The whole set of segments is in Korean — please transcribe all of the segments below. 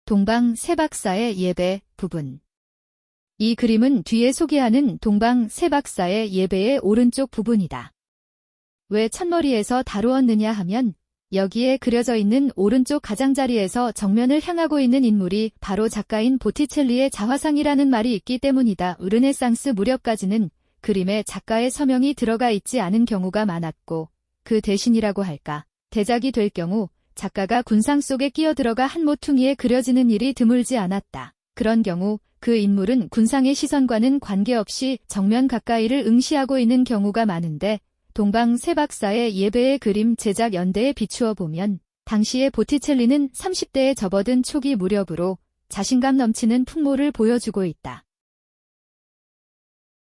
동방 세박사의 예배 부분. 이 그림은 뒤에 소개하는 동방 세박사의 예배의 오른쪽 부분이다. 왜 첫머리에서 다루었느냐 하면 여기에 그려져 있는 오른쪽 가장자리에서 정면을 향하고 있는 인물이 바로 작가인 보티첼리의 자화상이라는 말이 있기 때문이다. 르네상스 무렵까지는 그림에 작가의 서명이 들어가 있지 않은 경우가 많았고 그 대신이라고 할까, 대작이 될 경우 작가가 군상 속에 끼어들어가 한 모퉁이에 그려지는 일이 드물지 않았다. 그런 경우 그 인물은 군상의 시선과는 관계없이 정면 가까이를 응시하고 있는 경우가 많은데 동방 세박사의 예배의 그림 제작 연대에 비추어 보면 당시의 보티첼리는 30대에 접어든 초기 무렵으로 자신감 넘치는 풍모를 보여주고 있다.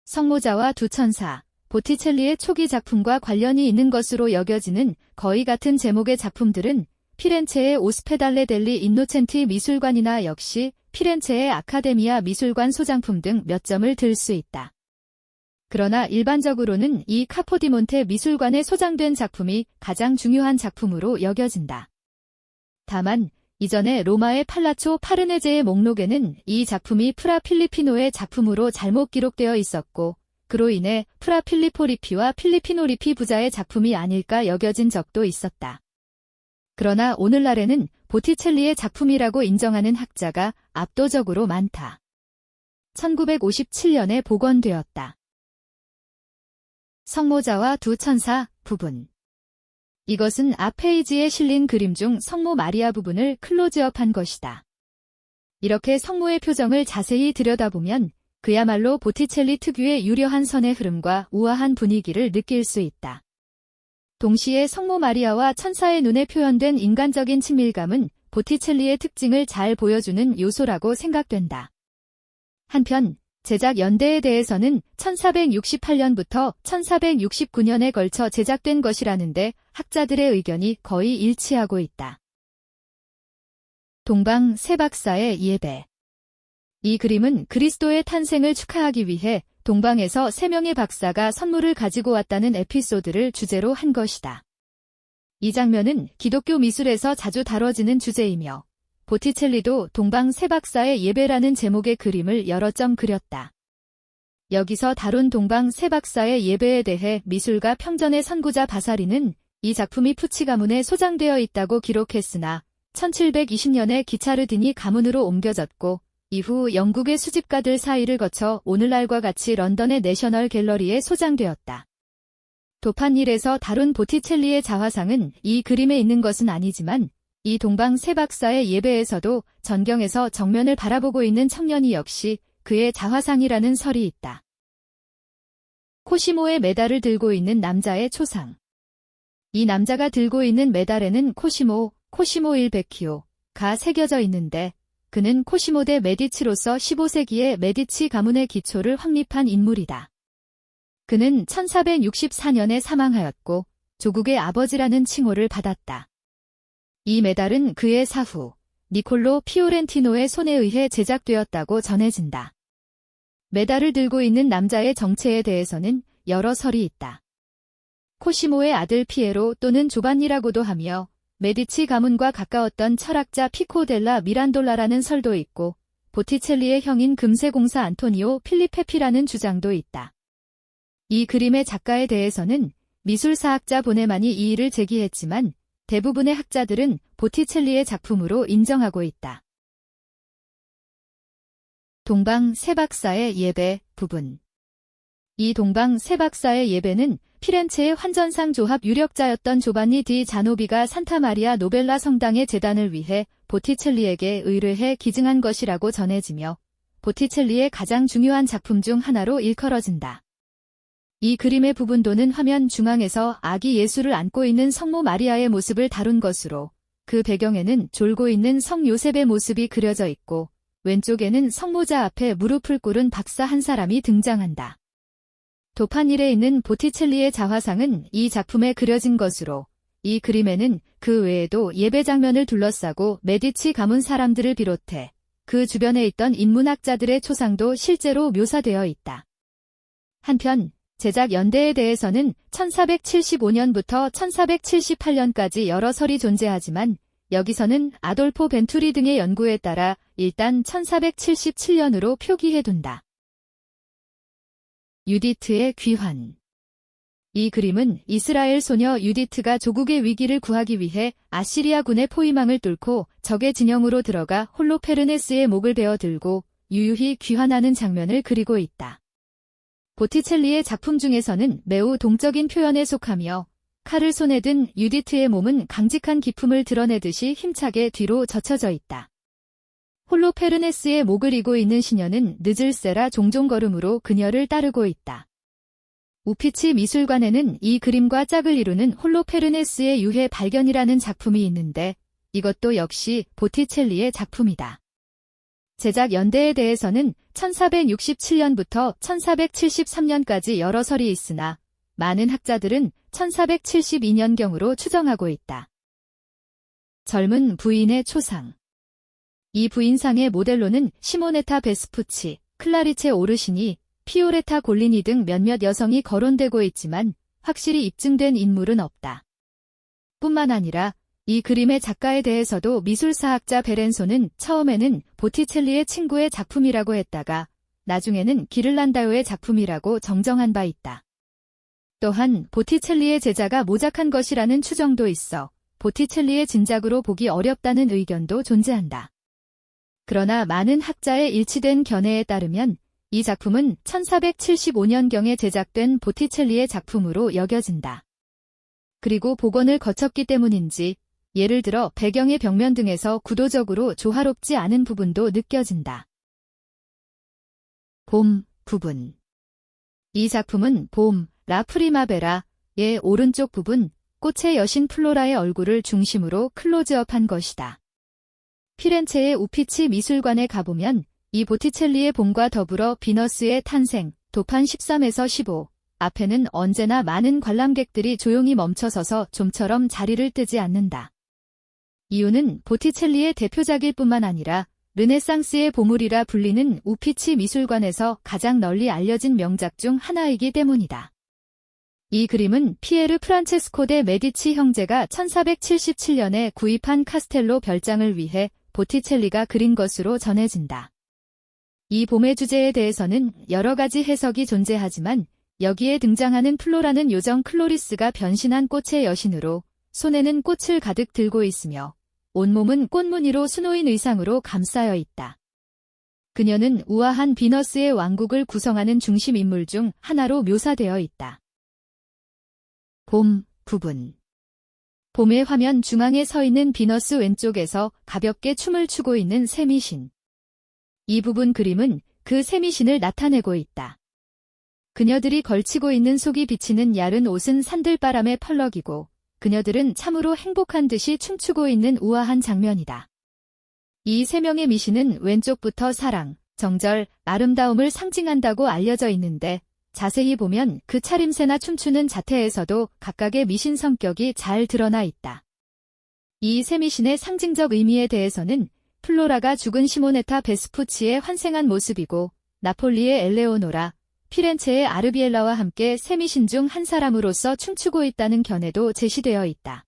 성모자와 두 천사, 보티첼리의 초기 작품과 관련이 있는 것으로 여겨지는 거의 같은 제목의 작품들은 피렌체의 오스페달레 델리 인노첸티 미술관이나 역시 피렌체의 아카데미아 미술관 소장품 등 몇 점을 들 수 있다. 그러나 일반적으로는 이 카포디몬테 미술관에 소장된 작품이 가장 중요한 작품으로 여겨진다. 다만 이전에 로마의 팔라초 파르네제의 목록에는 이 작품이 프라 필리피노의 작품으로 잘못 기록되어 있었고 그로 인해 프라 필리포 리피와 필리피노 리피 부자의 작품이 아닐까 여겨진 적도 있었다. 그러나 오늘날에는 보티첼리의 작품이라고 인정하는 학자가 압도적으로 많다. 1957년에 복원되었다. 성모자와 두 천사 부분. 이것은 앞 페이지에 실린 그림 중 성모 마리아 부분을 클로즈업한 것이다. 이렇게 성모의 표정을 자세히 들여다보면 그야말로 보티첼리 특유의 유려한 선의 흐름과 우아한 분위기를 느낄 수 있다. 동시에 성모 마리아와 천사의 눈에 표현된 인간적인 친밀감은 보티첼리의 특징을 잘 보여주는 요소라고 생각된다. 한편 제작 연대에 대해서는 1468년부터 1469년에 걸쳐 제작된 것이라는데 학자들의 의견이 거의 일치하고 있다. 동방 세박사의 예배. 이 그림은 그리스도의 탄생을 축하하기 위해 동방에서 3명의 박사가 선물을 가지고 왔다는 에피소드를 주제로 한 것이다. 이 장면은 기독교 미술에서 자주 다뤄지는 주제이며 보티첼리도 동방 세박사의 예배라는 제목의 그림을 여러 점 그렸다. 여기서 다룬 동방 세박사의 예배에 대해 미술가 평전의 선구자 바사리는 이 작품이 푸치 가문에 소장되어 있다고 기록했으나 1720년에 기차르디니 가문으로 옮겨졌고 이후 영국의 수집가들 사이를 거쳐 오늘날과 같이 런던의 내셔널 갤러리에 소장되었다. 도판일에서 다룬 보티첼리의 자화상은 이 그림에 있는 것은 아니지만 이 동방 세박사의 예배에서도 전경에서 정면을 바라보고 있는 청년이 역시 그의 자화상이라는 설이 있다. 코시모의 메달을 들고 있는 남자의 초상. 이 남자가 들고 있는 메달에는 코시모 일 베키오가 새겨져 있는데 그는 코시모 대 메디치로서 15세기의 메디치 가문의 기초를 확립한 인물이다. 그는 1464년에 사망하였고 조국의 아버지라는 칭호를 받았다. 이 메달은 그의 사후 니콜로 피오렌티노의 손에 의해 제작되었다고 전해진다. 메달을 들고 있는 남자의 정체에 대해서는 여러 설이 있다. 코시모의 아들 피에로 또는 조반니라고도 하며 메디치 가문과 가까웠던 철학자 피코 델라 미란돌라라는 설도 있고 보티첼리의 형인 금세공사 안토니오 필리페피라는 주장도 있다. 이 그림의 작가에 대해서는 미술사학자 보네만이 이의를 제기했지만 대부분의 학자들은 보티첼리의 작품으로 인정하고 있다. 동방 세박사의 예배 부분. 이 동방 세박사의 예배는 피렌체의 환전상 조합 유력자였던 조반니 디 자노비가 산타마리아 노벨라 성당의 제단을 위해 보티첼리에게 의뢰해 기증한 것이라고 전해지며 보티첼리의 가장 중요한 작품 중 하나로 일컬어진다. 이 그림의 부분도는 화면 중앙에서 아기 예수를 안고 있는 성모 마리아의 모습을 다룬 것으로 그 배경에는 졸고 있는 성 요셉의 모습이 그려져 있고 왼쪽에는 성모자 앞에 무릎을 꿇은 박사 한 사람이 등장한다. 도판일에 있는 보티첼리의 자화상은 이 작품에 그려진 것으로 이 그림에는 그 외에도 예배 장면을 둘러싸고 메디치 가문 사람들을 비롯해 그 주변에 있던 인문학자들의 초상도 실제로 묘사되어 있다. 한편 제작 연대에 대해서는 1475년부터 1478년까지 여러 설이 존재하지만 여기서는 아돌포 벤투리 등의 연구에 따라 일단 1477년으로 표기해둔다. 유디트의 귀환. 이 그림은 이스라엘 소녀 유디트가 조국의 위기를 구하기 위해 아시리아군의 포위망을 뚫고 적의 진영으로 들어가 홀로페르네스의 목을 베어 들고 유유히 귀환하는 장면을 그리고 있다. 보티첼리의 작품 중에서는 매우 동적인 표현에 속하며 칼을 손에 든 유디트의 몸은 강직한 기품을 드러내듯이 힘차게 뒤로 젖혀져 있다. 홀로페르네스의 목을 이고 있는 시녀는 느즐세라 종종걸음으로 그녀를 따르고 있다. 우피치 미술관에는 이 그림과 짝을 이루는 홀로페르네스의 유해 발견이라는 작품이 있는데 이것도 역시 보티첼리의 작품이다. 제작 연대에 대해서는 1467년부터 1473년까지 여러 설이 있으나 많은 학자들은 1472년경으로 추정하고 있다. 젊은 부인의 초상. 이 부인상의 모델로는 시모네타 베스푸치, 클라리체 오르시니, 피오레타 골리니 등 몇몇 여성이 거론되고 있지만 확실히 입증된 인물은 없다. 뿐만 아니라 이 그림의 작가에 대해서도 미술사학자 베렌소는 처음에는 보티첼리의 친구의 작품이라고 했다가 나중에는 기를란다요의 작품이라고 정정한 바 있다. 또한 보티첼리의 제자가 모작한 것이라는 추정도 있어 보티첼리의 진작으로 보기 어렵다는 의견도 존재한다. 그러나 많은 학자의 일치된 견해에 따르면 이 작품은 1475년경에 제작된 보티첼리의 작품으로 여겨진다. 그리고 복원을 거쳤기 때문인지 예를 들어 배경의 벽면 등에서 구도적으로 조화롭지 않은 부분도 느껴진다. 봄 부분. 이 작품은 봄, 라 프리마베라의 오른쪽 부분, 꽃의 여신 플로라의 얼굴을 중심으로 클로즈업한 것이다. 피렌체의 우피치 미술관에 가보면 이 보티첼리의 봄과 더불어 비너스의 탄생, 도판 13에서 15, 앞에는 언제나 많은 관람객들이 조용히 멈춰서서 좀처럼 자리를 뜨지 않는다. 이유는 보티첼리의 대표작일 뿐만 아니라 르네상스의 보물이라 불리는 우피치 미술관에서 가장 널리 알려진 명작 중 하나이기 때문이다. 이 그림은 피에르 프란체스코 데 메디치 형제가 1477년에 구입한 카스텔로 별장을 위해 보티첼리가 그린 것으로 전해진다. 이 봄의 주제에 대해서는 여러 가지 해석이 존재하지만 여기에 등장하는 플로라는 요정 클로리스가 변신한 꽃의 여신으로 손에는 꽃을 가득 들고 있으며 온몸은 꽃무늬로 수놓인 의상으로 감싸여 있다. 그녀는 우아한 비너스의 왕국을 구성하는 중심 인물 중 하나로 묘사되어 있다. 봄 부분. 봄의 화면 중앙에 서 있는 비너스 왼쪽에서 가볍게 춤을 추고 있는 세미신. 이 부분 그림은 그 세미신을 나타내고 있다. 그녀들이 걸치고 있는 속이 비치는 얇은 옷은 산들바람의 펄럭이고 그녀들은 참으로 행복한 듯이 춤추고 있는 우아한 장면이다. 이 세 명의 미신은 왼쪽부터 사랑, 정절, 아름다움을 상징한다고 알려져 있는데 자세히 보면 그 차림새나 춤추는 자태에서도 각각의 미신 성격이 잘 드러나 있다. 이 세 미신의 상징적 의미에 대해서는 플로라가 죽은 시모네타 베스푸치의 환생한 모습이고 나폴리의 엘레오노라, 피렌체의 아르비엘라와 함께 세 미신 중 한 사람으로서 춤추고 있다는 견해도 제시되어 있다.